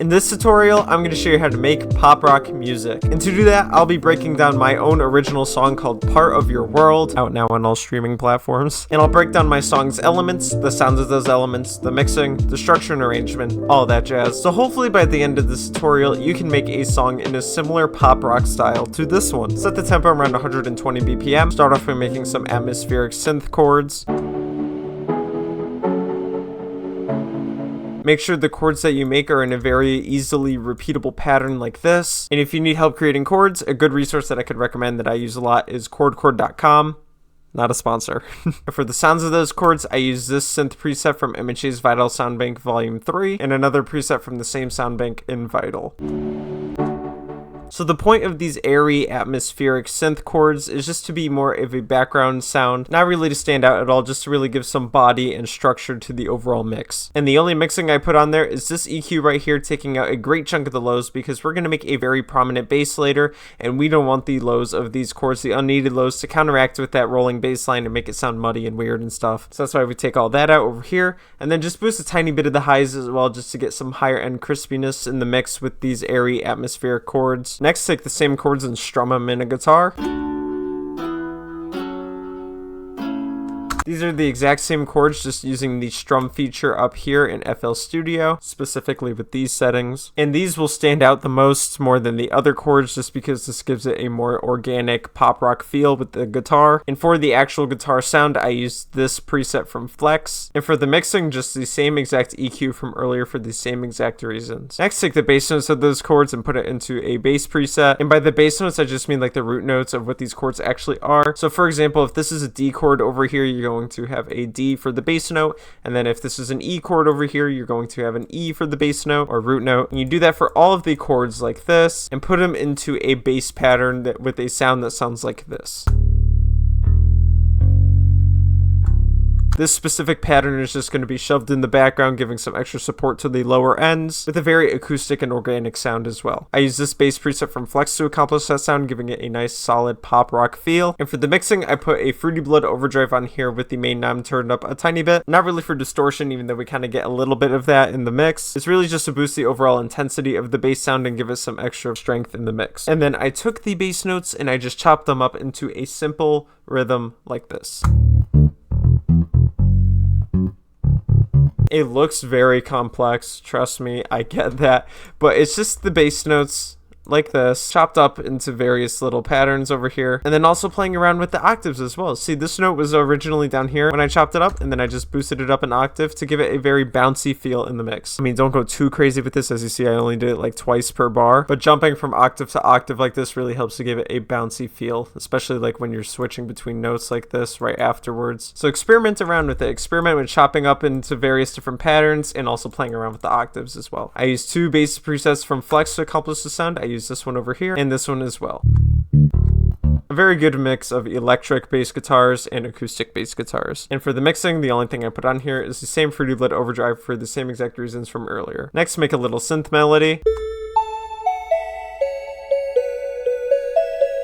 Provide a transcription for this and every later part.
In this tutorial, I'm going to show you how to make pop rock music. And to do that, I'll be breaking down my own original song called Part of Your World, out now on all streaming platforms. And I'll break down my song's elements, the sounds of those elements, the mixing, the structure and arrangement, all that jazz. So hopefully by the end of this tutorial, you can make a song in a similar pop rock style to this one. Set the tempo around 120 BPM. Start off by making some atmospheric synth chords. Make sure the chords that you make are in a very easily repeatable pattern like this. And if you need help creating chords, a good resource that I could recommend that I use a lot is chordchord.com. Not a sponsor. For the sounds of those chords, I use this synth preset from MHA's Vital Soundbank Volume 3 and another preset from the same soundbank in Vital. So the point of these airy, atmospheric synth chords is just to be more of a background sound, not really to stand out at all, just to really give some body and structure to the overall mix. And the only mixing I put on there is this EQ right here, taking out a great chunk of the lows because we're going to make a very prominent bass later, and we don't want the lows of these chords, the unneeded lows, to counteract with that rolling bass line and make it sound muddy and weird and stuff. So that's why we take all that out over here, and then just boost a tiny bit of the highs as well, just to get some higher end crispiness in the mix with these airy, atmospheric chords. Next, take the same chords and strum them in a guitar. These are the exact same chords, just using the strum feature up here in FL Studio, specifically with these settings. And these will stand out the most more than the other chords just because this gives it a more organic pop rock feel with the guitar. And for the actual guitar sound, I used this preset from Flex. And for the mixing, just the same exact EQ from earlier for the same exact reasons. Next, take the bass notes of those chords and put it into a bass preset. And by the bass notes, I just mean like the root notes of what these chords actually are. So for example, if this is a D chord over here, you're going to have a D for the bass note, and then if this is an E chord over here, you're going to have an E for the bass note or root note. And you do that for all of the chords like this and put them into a bass pattern that with a sound that sounds like this. This specific pattern is just going to be shoved in the background, giving some extra support to the lower ends with a very acoustic and organic sound as well. I use this bass preset from Flex to accomplish that sound, giving it a nice solid pop rock feel. And for the mixing, I put a Fruity Blood overdrive on here with the main knob turned up a tiny bit. Not really for distortion, even though we kind of get a little bit of that in the mix. It's really just to boost the overall intensity of the bass sound and give it some extra strength in the mix. And then I took the bass notes and I just chopped them up into a simple rhythm like this. It looks very complex, trust me, I get that, but it's just the bass notes like this, chopped up into various little patterns over here, and then also playing around with the octaves as well. See, this note was originally down here when I chopped it up, and then I just boosted it up an octave to give it a very bouncy feel in the mix. I mean, don't go too crazy with this. As you see, I only did it like twice per bar, but jumping from octave to octave like this really helps to give it a bouncy feel, especially like when you're switching between notes like this right afterwards. So experiment around with it. Experiment with chopping up into various different patterns and also playing around with the octaves as well. I used two bass presets from Flex to accomplish the sound. I use this one over here and this one as well. A very good mix of electric bass guitars and acoustic bass guitars. And for the mixing, the only thing I put on here is the same Fruity Blood overdrive for the same exact reasons from earlier. Next, make a little synth melody.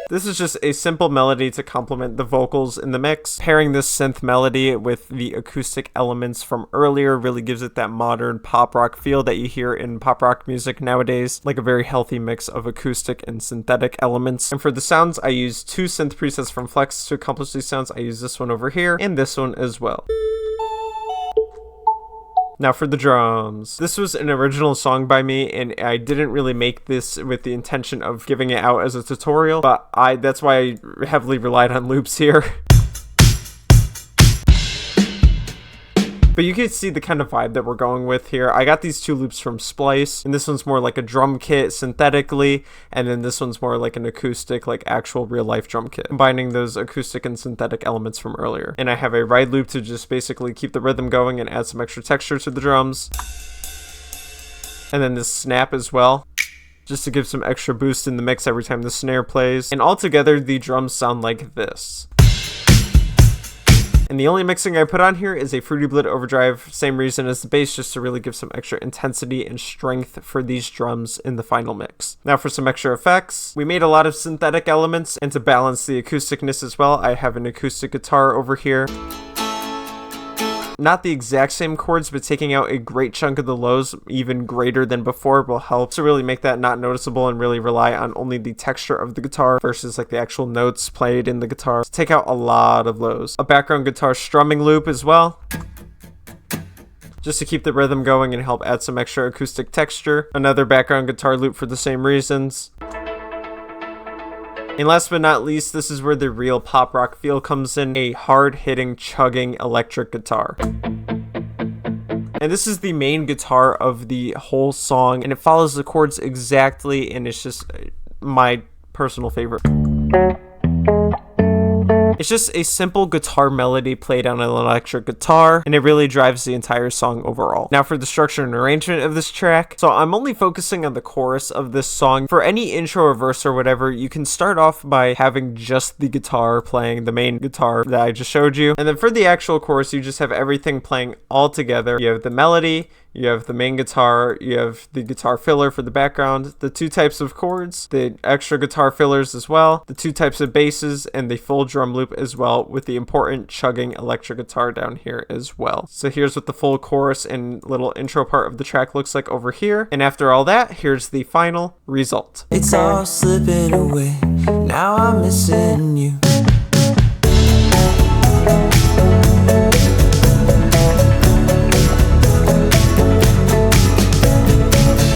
This is just a simple melody to complement the vocals in the mix. Pairing this synth melody with the acoustic elements from earlier really gives it that modern pop rock feel that you hear in pop rock music nowadays, like a very healthy mix of acoustic and synthetic elements. And for the sounds, I use two synth presets from Flex to accomplish these sounds. I use this one over here and this one as well. Now for the drums. This was an original song by me, and I didn't really make this with the intention of giving it out as a tutorial, but that's why I heavily relied on loops here. But you can see the kind of vibe that we're going with here. I got these two loops from Splice, and this one's more like a drum kit synthetically, and then this one's more like an acoustic, like actual real life drum kit, combining those acoustic and synthetic elements from earlier. And I have a ride loop to just basically keep the rhythm going and add some extra texture to the drums. And then this snap as well, just to give some extra boost in the mix every time the snare plays. And altogether, the drums sound like this. And the only mixing I put on here is a Fruity Blood overdrive, same reason as the bass, just to really give some extra intensity and strength for these drums in the final mix. Now for some extra effects, we made a lot of synthetic elements, and to balance the acousticness as well, I have an acoustic guitar over here. not the exact same chords, but taking out a great chunk of the lows, even greater than before, will help to really make that not noticeable and really rely on only the texture of the guitar versus like the actual notes played in the guitar. So take out a lot of lows. A background guitar strumming loop as well, just to keep the rhythm going and help add some extra acoustic texture. Another background guitar loop for the same reasons. And last but not least, this is where the real pop rock feel comes in, a hard-hitting, chugging electric guitar. And this is the main guitar of the whole song, and it follows the chords exactly, and it's just my personal favorite. It's just a simple guitar melody played on an electric guitar, and it really drives the entire song overall. Now for the structure and arrangement of this track, so I'm only focusing on the chorus of this song. For any intro or verse or whatever, you can start off by having just the guitar playing, the main guitar that I just showed you. And then for the actual chorus, you just have everything playing all together. You have the melody, you have the main guitar, you have the guitar filler for the background, the two types of chords, the extra guitar fillers as well, the two types of basses, and the full drum loop as well, with the important chugging electric guitar down here as well. So here's what the full chorus and little intro part of the track looks like over here. And after all that, here's the final result. It's all slipping away, now I'm missing you.